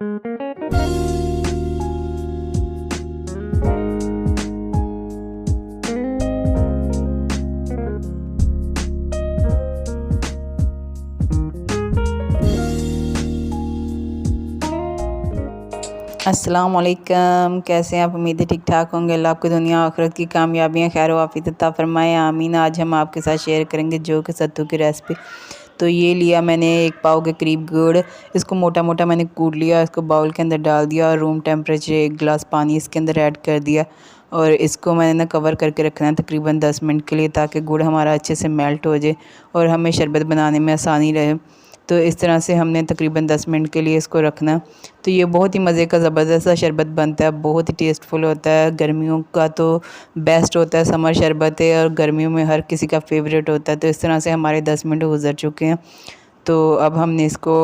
अस्सलाम वालेकुम, कैसे हैं आप? उम्मीद है ठीक ठाक होंगे। अल्लाह आपको दुनिया आखिरत की कामयाबियाँ खैर वाफ़ियत अता फ़रमाए, आमीन। आज हम आपके साथ शेयर करेंगे जौ के सत्तू की रेसिपी। तो ये लिया मैंने 1 पाव के करीब गुड़, इसको मोटा मोटा मैंने कूट लिया, इसको बाउल के अंदर डाल दिया और रूम टेम्परेचर 1 गिलास पानी इसके अंदर ऐड कर दिया। और इसको मैंने ना कवर करके रखना है तकरीबन 10 मिनट के लिए, ताकि गुड़ हमारा अच्छे से मेल्ट हो जाए और हमें शरबत बनाने में आसानी रहे। तो इस तरह से हमने तकरीबन 10 मिनट के लिए इसको रखना। तो ये बहुत ही मज़े का ज़बरदस्त सा शरबत बनता है, बहुत ही टेस्टफुल होता है। गर्मियों का तो बेस्ट होता है, समर शरबत है और गर्मियों में हर किसी का फेवरेट होता है। तो इस तरह से हमारे 10 मिनट गुजर चुके हैं। तो अब हमने इसको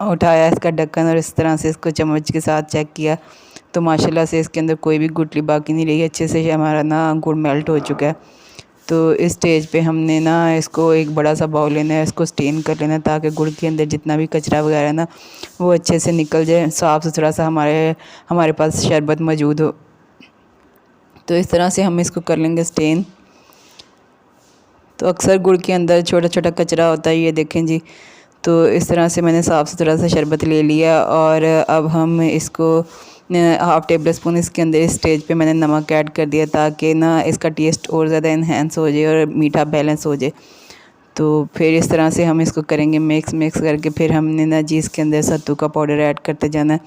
उठाया इसका ढक्कन और इस तरह से इसको चम्मच के साथ चेक किया, तो माशाल्लाह से इसके अंदर कोई भी गुठली बाकी नहीं रही, अच्छे से हमारा ना गुड़ मेल्ट हो चुका है। तो इस स्टेज पे हमने ना इसको एक बड़ा सा बाउल लेना है, इसको स्टेन कर लेना है, ताकि गुड़ के अंदर जितना भी कचरा वगैरह ना वो अच्छे से निकल जाए, साफ़ सुथरा सा हमारे पास शरबत मौजूद हो। तो इस तरह से हम इसको कर लेंगे स्टेन। तो अक्सर गुड़ के अंदर छोटा छोटा कचरा होता है, ये देखें जी। तो इस तरह से मैंने साफ़ सुथरा सा शरबत ले लिया और अब हम इसको हाफ़ टेबल स्पून इसके अंदर इस स्टेज पे मैंने नमक ऐड कर दिया, ताकि ना इसका टेस्ट और ज़्यादा इन्हेंस हो जाए और मीठा बैलेंस हो जाए। तो फिर इस तरह से हम इसको करेंगे मिक्स करके फिर हमने ना जी इसके अंदर सत्तू का पाउडर ऐड करते जाना है,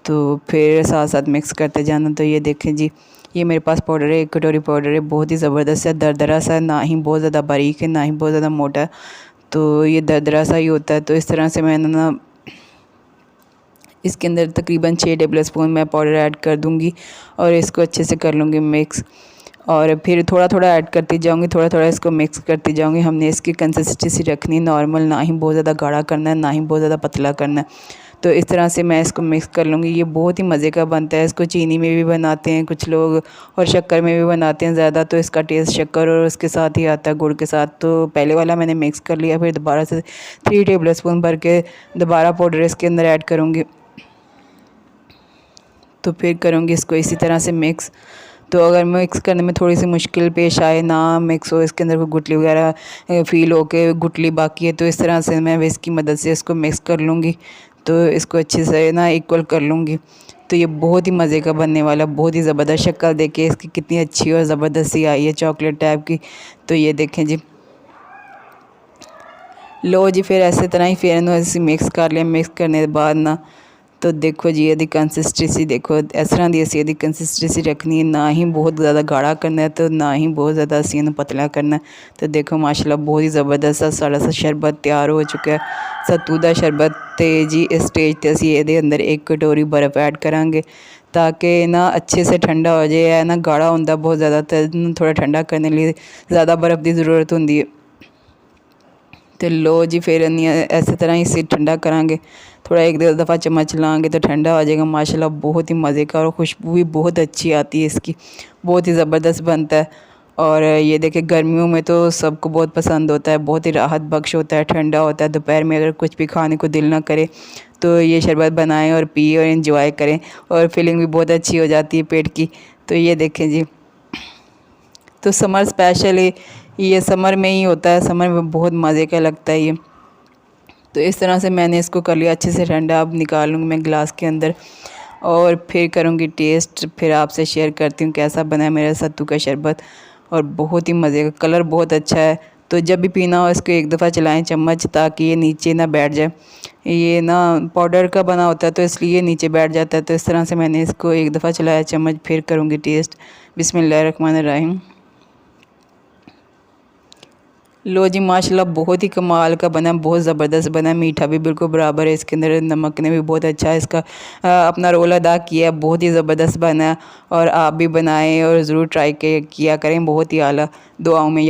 तो फिर साथ साथ मिक्स करते जाना। तो ये देखें जी, ये मेरे पास पाउडर है, 1 कटोरी पाउडर है, बहुत ही ज़बरदस्त है, दरदरा सा, ना ही बहुत ज़्यादा बारीक है ना ही बहुत ज़्यादा मोटा, तो ये दरदरा सा ही होता है। तो इस तरह से मैंने ना इसके अंदर तकरीबन 6 टेबल स्पून मैं पाउडर ऐड कर दूंगी और इसको अच्छे से कर लूँगी मिक्स। और फिर थोड़ा थोड़ा ऐड करती जाऊंगी, थोड़ा थोड़ा इसको मिक्स करती जाऊंगी। हमने इसकी कंसिस्टेंसी रखनी नॉर्मल, ना ही बहुत ज़्यादा गाढ़ा करना है ना ही बहुत ज़्यादा पतला करना है। तो इस तरह से मैं इसको मिक्स कर लूँगी। ये बहुत ही मज़े का बनता है, इसको चीनी में भी बनाते हैं कुछ लोग और शक्कर में भी बनाते हैं ज़्यादा, तो इसका टेस्ट शक्कर और उसके साथ ही आता है, गुड़ के साथ। तो पहले वाला मैंने मिक्स कर लिया, फिर दोबारा से 3 टेबल स्पून भर के दोबारा पाउडर इसके अंदर ऐड करूँगी। तो फिर करूँगी इसको इसी तरह से मिक्स। तो अगर मिक्स करने में थोड़ी सी मुश्किल पेश आए, ना मिक्स हो, इसके अंदर कोई गुठली वगैरह फ़ील हो के गुठली बाकी है, तो इस तरह से मैं विस्क की मदद से इसको मिक्स कर लूँगी। तो इसको अच्छे से ना इक्वल कर लूँगी। तो ये बहुत ही मज़े का बनने वाला, बहुत ही ज़बरदस्त। शक्ल देखिए इसकी कितनी अच्छी और ज़बरदस्त सी आई है, चॉकलेट टाइप की। तो ये देखें जी, लो जी, फिर ऐसे तरह ही फिर ऐसे मिक्स कर लिया। मिक्स करने के बाद ना तो देखो जी, यदि कंसिस्टेंसी देखो इस तरह की असी यदि कंसिस्टेंसी रखनी है, ना ही बहुत ज़्यादा गाढ़ा करना है तो ना ही बहुत ज़्यादा असी पतला करना है। तो देखो माशाल्लाह बहुत ही ज़बरदस्त साड़ा सा शरबत तैयार हो चुका है, सत्तू दा शरबत। तो जी इस स्टेज पर असी ये अंदर 1 कटोरी बर्फ़ ऐड करांगे, ताकि ना अच्छे से ठंडा हो जाए। ना गाढ़ा होंदा बहुत ज़्यादा, तो थोड़ा ठंडा करने लिए ज़्यादा बर्फ़ की ज़रूरत होंदी है। तो लो जी, फिर ऐसे तरह ही इसे ठंडा करांगे, थोड़ा 1-2 दफ़ा चम्मच लाएंगे तो ठंडा हो जाएगा। माशाल्लाह बहुत ही मज़े का और खुशबू भी बहुत अच्छी आती है इसकी, बहुत ही ज़बरदस्त बनता है। और ये देखिए गर्मियों में तो सबको बहुत पसंद होता है, बहुत ही राहत बख्श होता है, ठंडा होता है। दोपहर में अगर कुछ भी खाने को दिल ना करे तो ये शरबत बनाएं और पिए और इन्जॉय करें, और फीलिंग भी बहुत अच्छी हो जाती है पेट की। तो ये देखें जी, तो समर स्पेशली ये समर में ही होता है, समर में बहुत मज़े का लगता है ये। तो इस तरह से मैंने इसको कर लिया अच्छे से ठंडा। अब निकाल लूँगी मैं गिलास के अंदर और फिर करूँगी टेस्ट, फिर आपसे शेयर करती हूँ कैसा बना है मेरा सत्तू का शरबत। और बहुत ही मज़े का, कलर बहुत अच्छा है। तो जब भी पीना हो इसको 1 दफ़ा चलाएं चम्मच, ताकि ये नीचे ना बैठ जाए। ये ना पाउडर का बना होता है तो इसलिए नीचे बैठ जाता है। तो इस तरह से मैंने इसको 1 दफ़ा चलाया चम्मच, फिर करूँगी टेस्ट। बिस्मिल्लाहिर्रहमानिर्रहीम। लो जी, माशाल्लाह बहुत ही कमाल का बना, बहुत ज़बरदस्त बना। मीठा भी बिल्कुल बराबर है इसके अंदर, नमक ने भी बहुत अच्छा इसका अपना रोल अदा किया है, बहुत ही ज़बरदस्त बना। और आप भी बनाएं और ज़रूर ट्राई किया करें, बहुत ही आला। दुआओं में याद